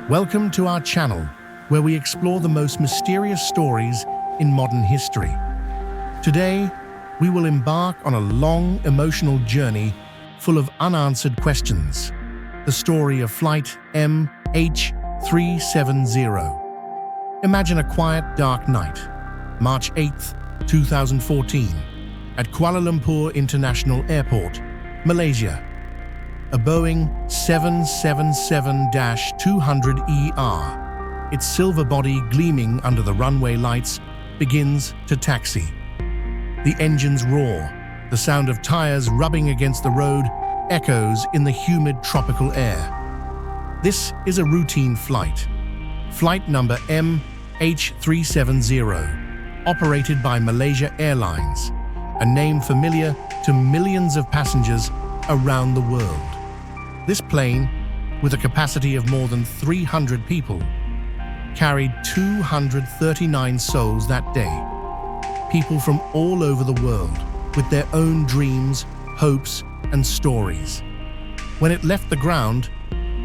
Welcome to our channel, where we explore the most mysterious stories in modern history. Today, we will embark on a long, emotional journey full of unanswered questions. The story of Flight MH370. Imagine a quiet, dark night, March 8, 2014, at Kuala Lumpur International Airport, Malaysia. A Boeing 777-200ER, its silver body gleaming under the runway lights, begins to taxi. The engines roar, the sound of tires rubbing against the road echoes in the humid tropical air. This is a routine flight. Flight number MH370, operated by Malaysia Airlines, a name familiar to millions of passengers around the world. This plane, with a capacity of more than 300 people, carried 239 souls that day. People from all over the world, with their own dreams, hopes, and stories. When it left the ground,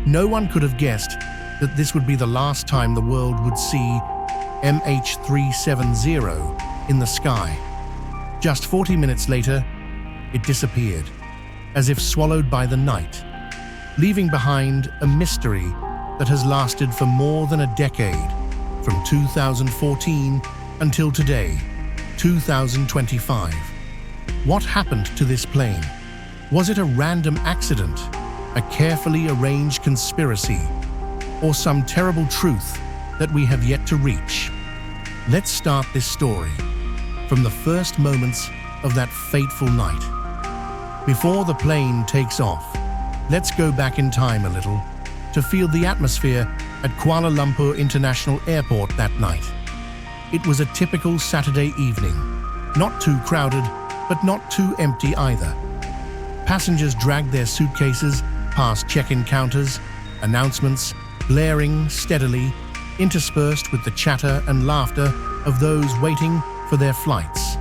no one could have guessed that this would be the last time the world would see MH370 in the sky. Just 40 minutes later, it disappeared, as if swallowed by the night, leaving behind a mystery that has lasted for more than a decade, from 2014 until today, 2025. What happened to this plane? Was it a random accident, a carefully arranged conspiracy, or some terrible truth that we have yet to reach? Let's start this story from the first moments of that fateful night. Before the plane takes off, let's go back in time a little to feel the atmosphere at Kuala Lumpur International Airport that night. It was a typical Saturday evening, not too crowded, but not too empty either. Passengers dragged their suitcases past check-in counters, announcements blaring steadily, interspersed with the chatter and laughter of those waiting for their flights.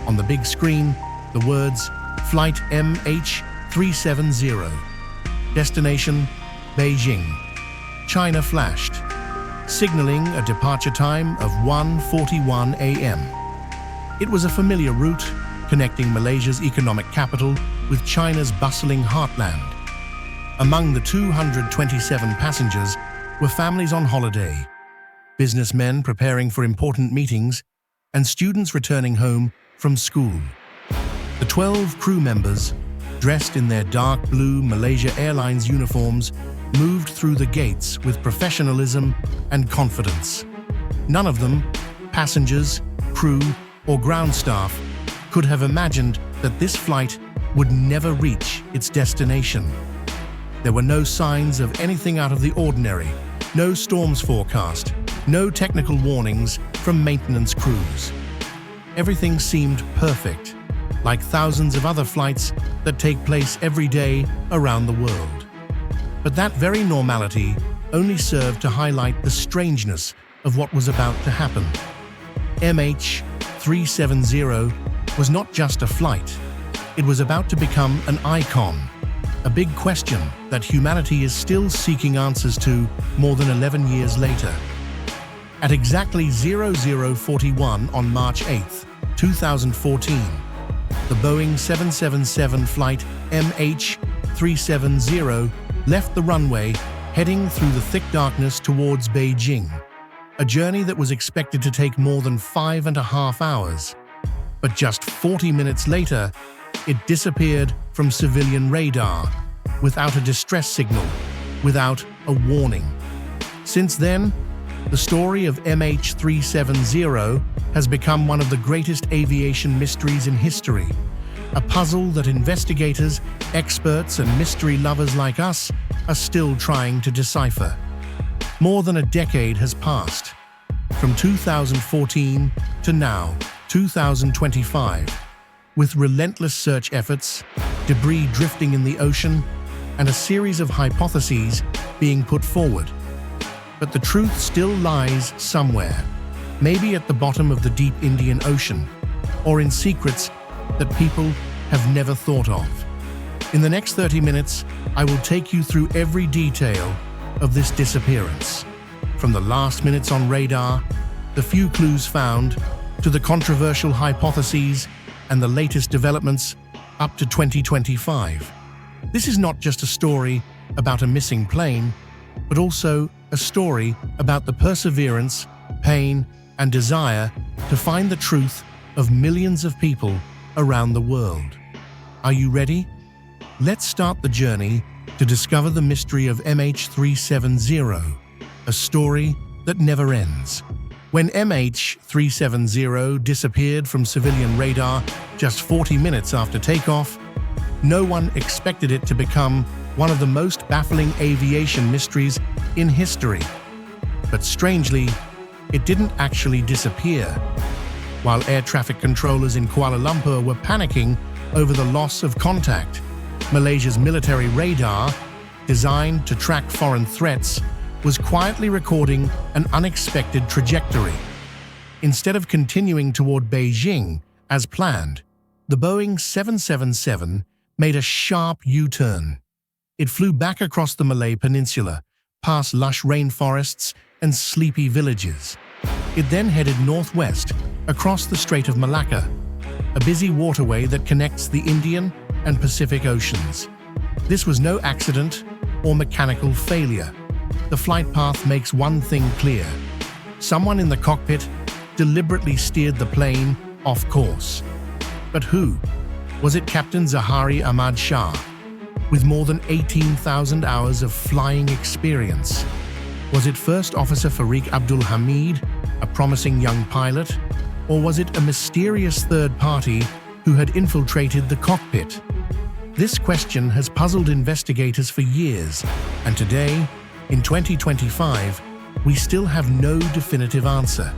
On the big screen, the words Flight MH370, destination Beijing, China flashed, signaling a departure time of 1:41 a.m. It was a familiar route connecting Malaysia's economic capital with China's bustling heartland. Among the 227 passengers were families on holiday, businessmen preparing for important meetings, and students returning home from school. The 12 crew members, dressed in their dark blue Malaysia Airlines uniforms, moved through the gates with professionalism and confidence. None of them, passengers, crew, or ground staff, could have imagined that this flight would never reach its destination. There were no signs of anything out of the ordinary, no storms forecast, no technical warnings from maintenance crews. Everything seemed perfect, like thousands of other flights that take place every day around the world. But that very normality only served to highlight the strangeness of what was about to happen. MH370 was not just a flight. It was about to become an icon, a big question that humanity is still seeking answers to more than 11 years later. At exactly 0041 on March 8, 2014, the Boeing 777 flight MH370 left the runway, heading through the thick darkness towards Beijing, a journey that was expected to take more than 5.5 hours. But just 40 minutes later, it disappeared from civilian radar, without a distress signal, without a warning. Since then, the story of MH370 has become one of the greatest aviation mysteries in history, a puzzle that investigators, experts, and mystery lovers like us are still trying to decipher. More than a decade has passed, from 2014 to now, 2025, with relentless search efforts, debris drifting in the ocean, and a series of hypotheses being put forward. But the truth still lies somewhere, maybe at the bottom of the deep Indian Ocean, or in secrets that people have never thought of. In the next 30 minutes, I will take you through every detail of this disappearance. From the last minutes on radar, the few clues found, to the controversial hypotheses and the latest developments up to 2025. This is not just a story about a missing plane, but also a story about the perseverance, pain, and desire to find the truth of millions of people around the world. Are you ready? Let's start the journey to discover the mystery of MH370, a story that never ends. When MH370 disappeared from civilian radar just 40 minutes after takeoff, no one expected it to become one of the most baffling aviation mysteries in history. But strangely, it didn't actually disappear. While air traffic controllers in Kuala Lumpur were panicking over the loss of contact, Malaysia's military radar, designed to track foreign threats, was quietly recording an unexpected trajectory. Instead of continuing toward Beijing as planned, the Boeing 777 made a sharp U-turn. It flew back across the Malay Peninsula, past lush rainforests and sleepy villages. It then headed northwest across the Strait of Malacca, a busy waterway that connects the Indian and Pacific Oceans. This was no accident or mechanical failure. The flight path makes one thing clear. Someone in the cockpit deliberately steered the plane off course. But who? Was it Captain Zahari Ahmad Shah, with more than 18,000 hours of flying experience? Was it First Officer Farik Abdul Hamid, a promising young pilot? Or was it a mysterious third party who had infiltrated the cockpit? This question has puzzled investigators for years, and today, in 2025, we still have no definitive answer.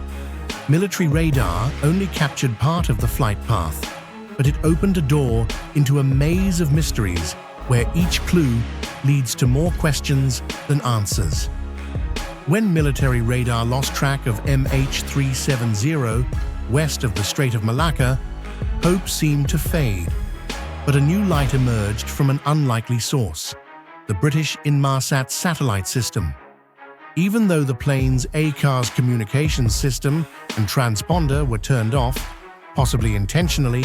Military radar only captured part of the flight path, but it opened a door into a maze of mysteries where each clue leads to more questions than answers. When military radar lost track of MH370 west of the Strait of Malacca, hope seemed to fade. But a new light emerged from an unlikely source: the British Inmarsat satellite system. Even though the plane's ACARS communications system and transponder were turned off, possibly intentionally,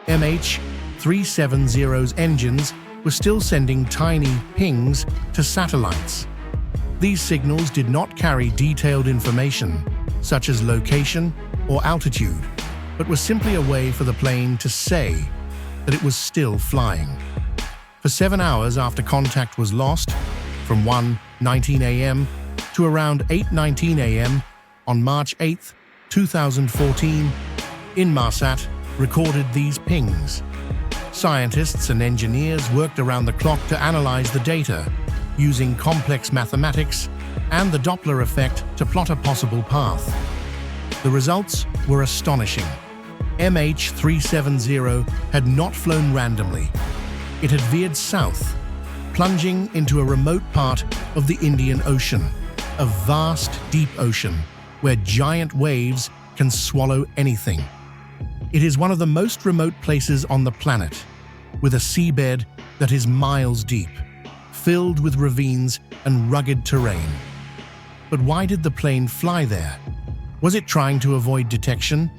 MH370's engines were still sending tiny pings to satellites. These signals did not carry detailed information, such as location or altitude, but were simply a way for the plane to say that it was still flying. For 7 hours after contact was lost, from 1:19 a.m. to around 8:19 a.m. on March 8, 2014, Inmarsat recorded these pings. Scientists and engineers worked around the clock to analyze the data, using complex mathematics and the Doppler effect to plot a possible path. The results were astonishing. MH370 had not flown randomly. It had veered south, plunging into a remote part of the Indian Ocean, a vast, deep ocean where giant waves can swallow anything. It is one of the most remote places on the planet, with a seabed that is miles deep, filled with ravines and rugged terrain. But why did the plane fly there? Was it trying to avoid detection?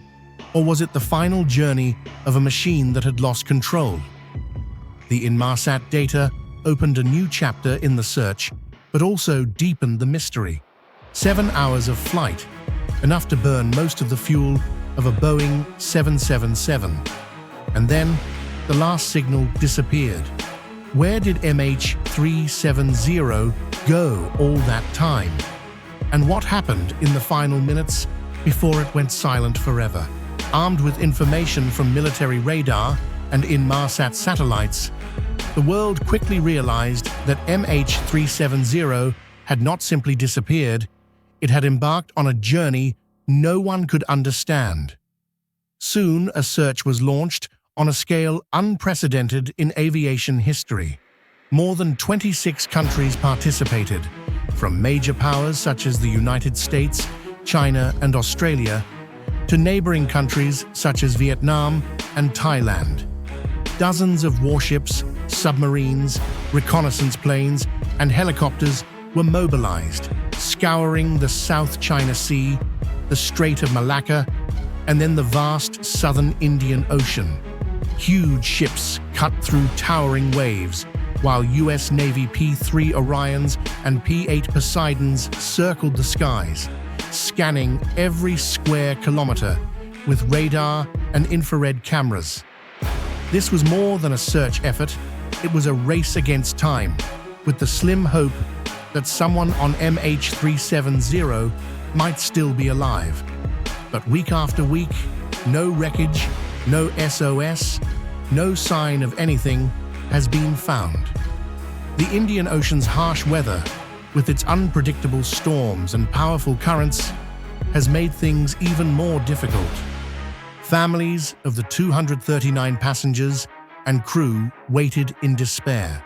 Or was it the final journey of a machine that had lost control? The Inmarsat data opened a new chapter in the search, but also deepened the mystery. 7 hours of flight, enough to burn most of the fuel of a Boeing 777. And then, the last signal disappeared. Where did MH370 go all that time? And what happened in the final minutes before it went silent forever? Armed with information from military radar and Inmarsat satellites, the world quickly realized that MH370 had not simply disappeared, it had embarked on a journey no one could understand. Soon, a search was launched on a scale unprecedented in aviation history. More than 26 countries participated, from major powers such as the United States, China, and Australia, to neighboring countries such as Vietnam and Thailand. Dozens of warships, submarines, reconnaissance planes, and helicopters were mobilized, scouring the South China Sea, the Strait of Malacca, and then the vast southern Indian Ocean. Huge ships cut through towering waves, while US Navy P-3 Orions and P-8 Poseidons circled the skies, scanning every square kilometer with radar and infrared cameras. This was more than a search effort, it was a race against time, with the slim hope that someone on MH370 might still be alive. But week after week, no wreckage, no SOS, no sign of anything has been found. The Indian Ocean's harsh weather, with its unpredictable storms and powerful currents, has made things even more difficult. Families of the 239 passengers and crew waited in despair.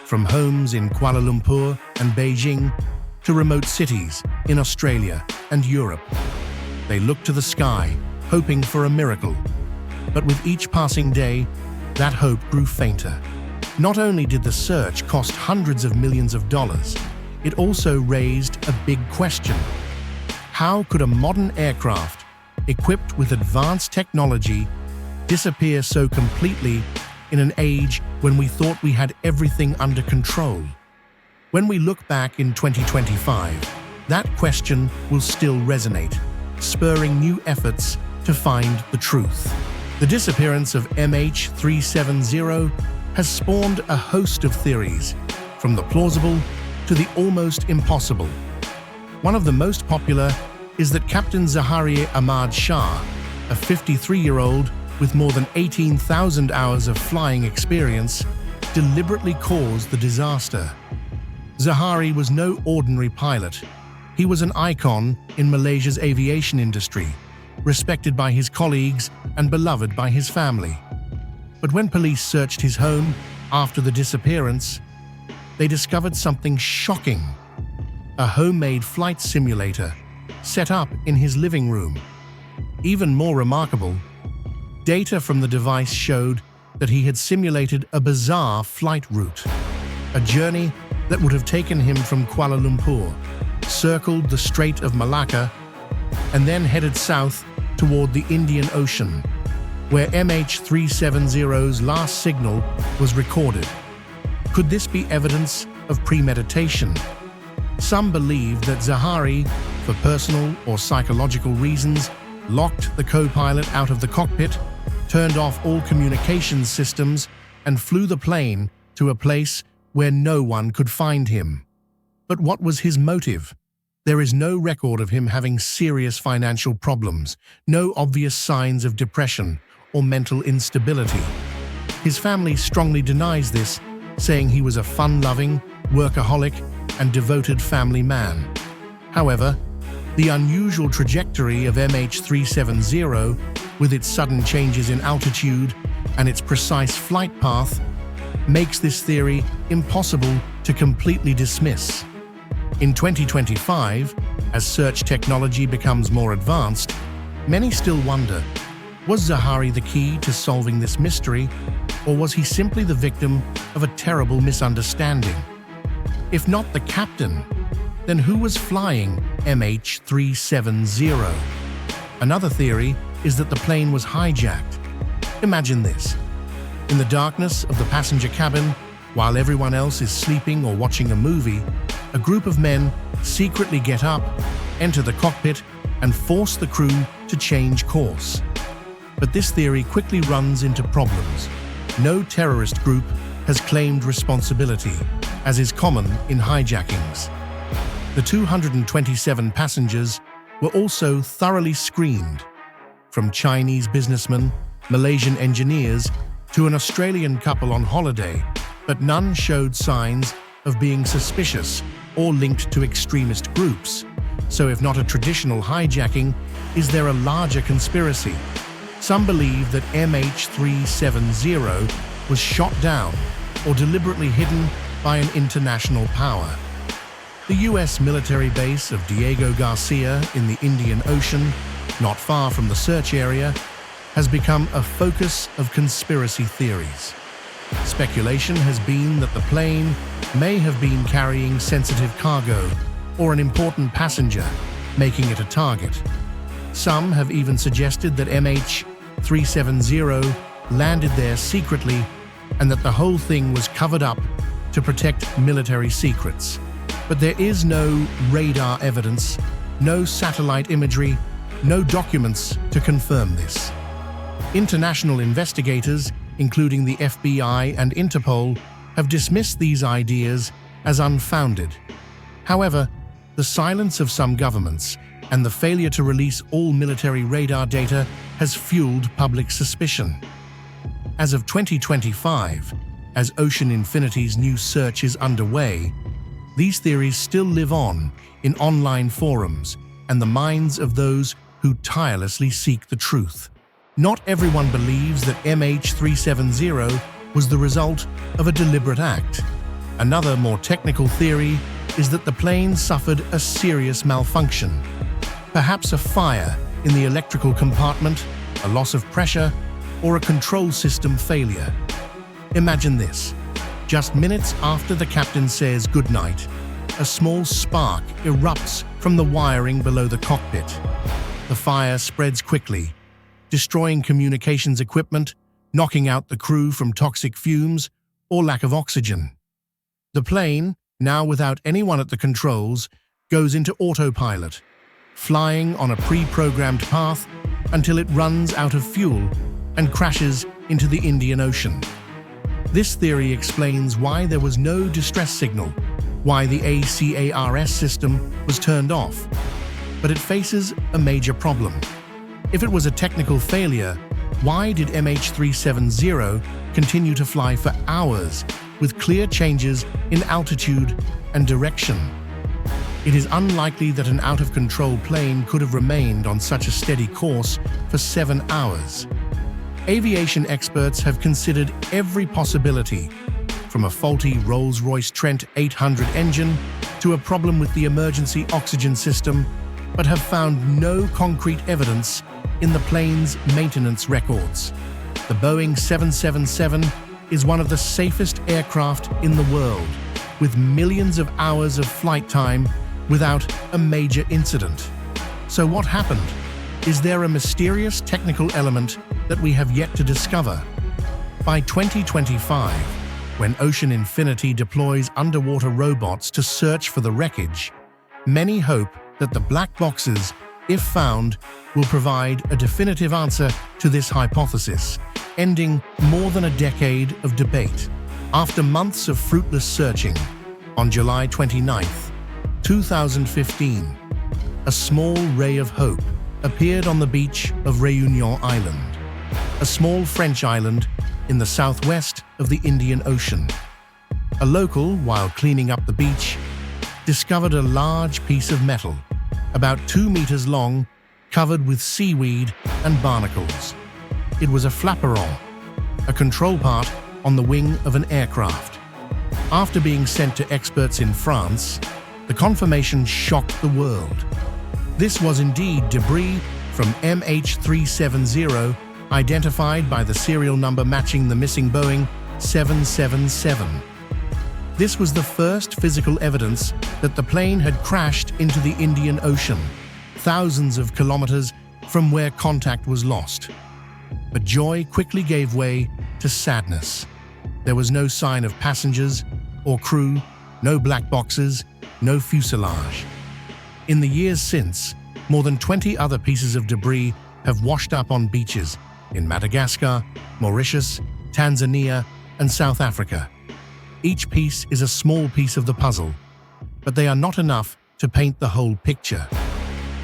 From homes in Kuala Lumpur and Beijing to remote cities in Australia and Europe, they looked to the sky, hoping for a miracle. But with each passing day, that hope grew fainter. Not only did the search cost hundreds of millions of dollars, it also raised a big question. How could a modern aircraft, equipped with advanced technology, disappear so completely in an age when we thought we had everything under control? When we look back in 2025, that question will still resonate, spurring new efforts to find the truth. The disappearance of MH370 has spawned a host of theories, from the plausible to the almost impossible. One of the most popular is that Captain Zahari Ahmad Shah, a 53-year-old with more than 18,000 hours of flying experience, deliberately caused the disaster. Zahari was no ordinary pilot. He was an icon in Malaysia's aviation industry, respected by his colleagues and beloved by his family. But when police searched his home after the disappearance, they discovered something shocking: a homemade flight simulator set up in his living room. Even more remarkable, data from the device showed that he had simulated a bizarre flight route, a journey that would have taken him from Kuala Lumpur, circled the Strait of Malacca, and then headed south toward the Indian Ocean, where MH370's last signal was recorded. Could this be evidence of premeditation? Some believe that Zahari, for personal or psychological reasons, locked the co-pilot out of the cockpit, turned off all communications systems, and flew the plane to a place where no one could find him. But what was his motive? There is no record of him having serious financial problems, no obvious signs of depression or mental instability. His family strongly denies this, saying he was a fun-loving, workaholic, and devoted family man. However, the unusual trajectory of MH370, with its sudden changes in altitude and its precise flight path, makes this theory impossible to completely dismiss. In 2025, as search technology becomes more advanced, many still wonder, was Zahari the key to solving this mystery, or was he simply the victim of a terrible misunderstanding? If not the captain, then who was flying MH370? Another theory is that the plane was hijacked. Imagine this. In the darkness of the passenger cabin, while everyone else is sleeping or watching a movie, a group of men secretly get up, enter the cockpit, and force the crew to change course. But this theory quickly runs into problems. No terrorist group has claimed responsibility, as is common in hijackings. The 227 passengers were also thoroughly screened, from Chinese businessmen, Malaysian engineers, to an Australian couple on holiday, but none showed signs of being suspicious or linked to extremist groups. So if not a traditional hijacking, is there a larger conspiracy? Some believe that MH370 was shot down or deliberately hidden by an international power. The US military base of Diego Garcia in the Indian Ocean, not far from the search area, has become a focus of conspiracy theories. Speculation has been that the plane may have been carrying sensitive cargo or an important passenger, making it a target. Some have even suggested that MH370 landed there secretly and that the whole thing was covered up to protect military secrets. But there is no radar evidence, no satellite imagery, no documents to confirm this. International investigators, including the FBI and Interpol, have dismissed these ideas as unfounded. However, the silence of some governments and the failure to release all military radar data has fueled public suspicion. As of 2025, as Ocean Infinity's new search is underway, these theories still live on in online forums and the minds of those who tirelessly seek the truth. Not everyone believes that MH370 was the result of a deliberate act. Another, more technical theory is that the plane suffered a serious malfunction. Perhaps a fire in the electrical compartment, a loss of pressure, or a control system failure. Imagine this. Just minutes after the captain says goodnight, a small spark erupts from the wiring below the cockpit. The fire spreads quickly, destroying communications equipment, knocking out the crew from toxic fumes or lack of oxygen. The plane, now without anyone at the controls, goes into autopilot, flying on a pre-programmed path until it runs out of fuel and crashes into the Indian Ocean. This theory explains why there was no distress signal, why the ACARS system was turned off. But it faces a major problem. If it was a technical failure, why did MH370 continue to fly for hours with clear changes in altitude and direction? It is unlikely that an out-of-control plane could have remained on such a steady course for 7 hours. Aviation experts have considered every possibility, from a faulty Rolls-Royce Trent 800 engine to a problem with the emergency oxygen system, but have found no concrete evidence in the plane's maintenance records. The Boeing 777 is one of the safest aircraft in the world, with millions of hours of flight time without a major incident. So what happened? Is there a mysterious technical element that we have yet to discover? By 2025, when Ocean Infinity deploys underwater robots to search for the wreckage, many hope that the black boxes, if found, will provide a definitive answer to this hypothesis, ending more than a decade of debate. After months of fruitless searching, on July 29, 2015, a small ray of hope appeared on the beach of Réunion Island, a small French island in the southwest of the Indian Ocean. A local, while cleaning up the beach, discovered a large piece of metal, about 2 meters long, covered with seaweed and barnacles. It was a flaperon, a control part on the wing of an aircraft. After being sent to experts in France, the confirmation shocked the world. This was indeed debris from MH370, identified by the serial number matching the missing Boeing 777. This was the first physical evidence that the plane had crashed into the Indian Ocean, thousands of kilometers from where contact was lost. But joy quickly gave way to sadness. There was no sign of passengers or crew, no black boxes, no fuselage. In the years since, more than 20 other pieces of debris have washed up on beaches in Madagascar, Mauritius, Tanzania, and South Africa. Each piece is a small piece of the puzzle, but they are not enough to paint the whole picture.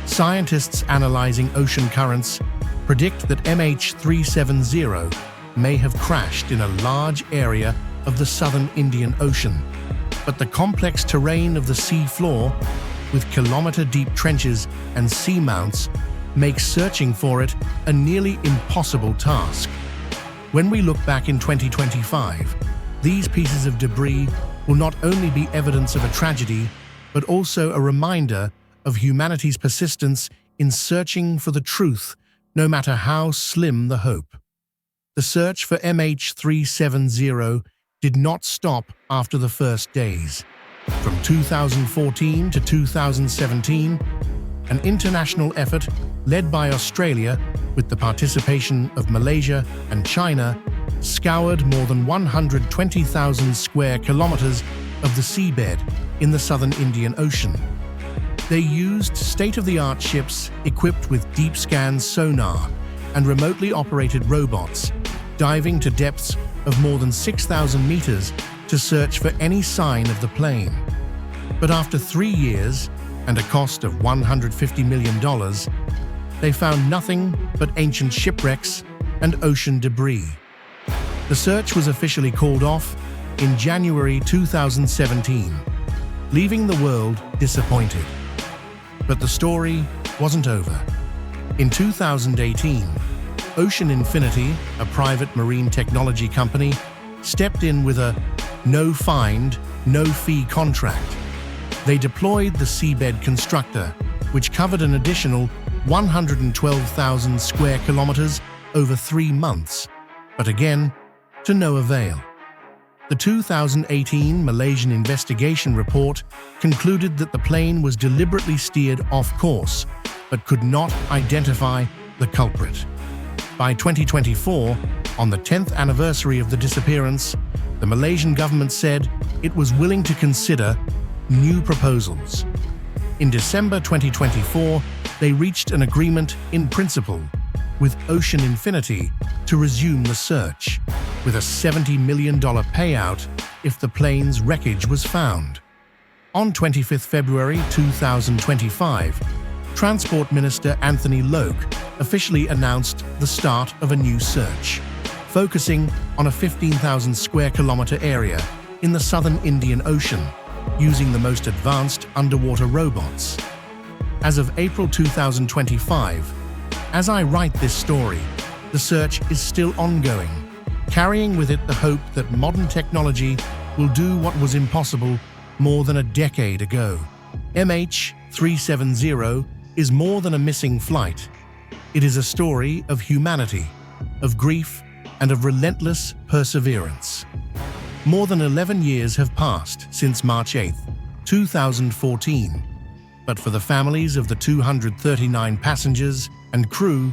Scientists analyzing ocean currents predict that MH370 may have crashed in a large area of the southern Indian Ocean, but the complex terrain of the sea floor, with kilometer-deep trenches and seamounts, makes searching for it a nearly impossible task. When we look back in 2025, these pieces of debris will not only be evidence of a tragedy, but also a reminder of humanity's persistence in searching for the truth, no matter how slim the hope. The search for MH370 did not stop after the first days. From 2014 to 2017, an international effort led by Australia with the participation of Malaysia and China scoured more than 120,000 square kilometers of the seabed in the southern Indian Ocean. They used state-of-the-art ships equipped with deep scan sonar and remotely operated robots, diving to depths of more than 6,000 meters to search for any sign of the plane. But after 3 years and a cost of $150 million, they found nothing but ancient shipwrecks and ocean debris. The search was officially called off in January 2017, leaving the world disappointed. But the story wasn't over. In 2018, Ocean Infinity, a private marine technology company, stepped in with a no-find, no-fee contract. They deployed the Seabed Constructor, which covered an additional 112,000 square kilometers over 3 months, but again, to no avail. The 2018 Malaysian investigation report concluded that the plane was deliberately steered off course, but could not identify the culprit. By 2024, on the 10th anniversary of the disappearance, the Malaysian government said it was willing to consider new proposals. In December 2024, they reached an agreement in principle with Ocean Infinity to resume the search, with a $70 million payout if the plane's wreckage was found. On 25 February 2025, Transport Minister Anthony Loke officially announced the start of a new search, focusing on a 15,000 square kilometer area in the southern Indian Ocean, using the most advanced underwater robots. As of April 2025, as I write this story, the search is still ongoing, carrying with it the hope that modern technology will do what was impossible more than a decade ago. MH370 is more than a missing flight. It is a story of humanity, of grief, and of relentless perseverance. More than 11 years have passed since March 8, 2014, but for the families of the 239 passengers and crew,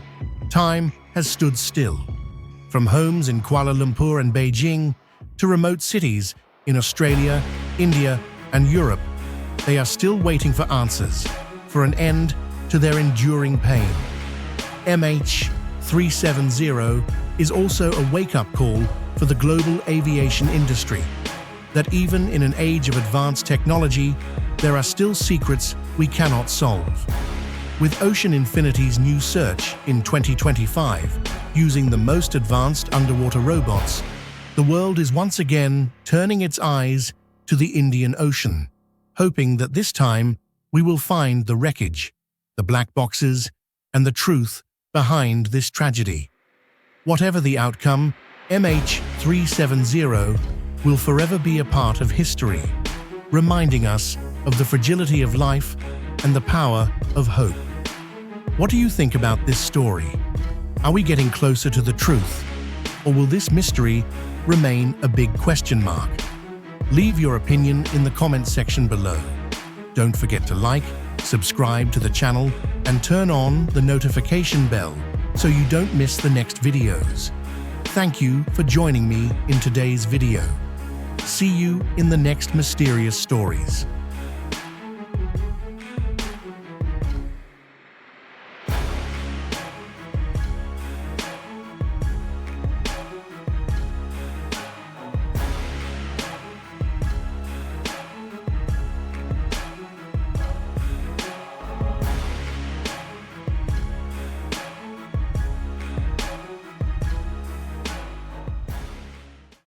time has stood still. From homes in Kuala Lumpur and Beijing to remote cities in Australia, India, and Europe, they are still waiting for answers, for an end to their enduring pain. MH370 is also a wake-up call for the global aviation industry, that even in an age of advanced technology, there are still secrets we cannot solve. With Ocean Infinity's new search in 2025, using the most advanced underwater robots, the world is once again turning its eyes to the Indian Ocean, hoping that this time we will find the wreckage, the black boxes, and the truth behind this tragedy. Whatever the outcome, MH370 will forever be a part of history, reminding us of the fragility of life and the power of hope. What do you think about this story? Are we getting closer to the truth, or will this mystery remain a big question mark? Leave your opinion in the comment section below. Don't forget to like, subscribe to the channel, and turn on the notification bell so you don't miss the next videos. Thank you for joining me in today's video. See you in the next mysterious stories.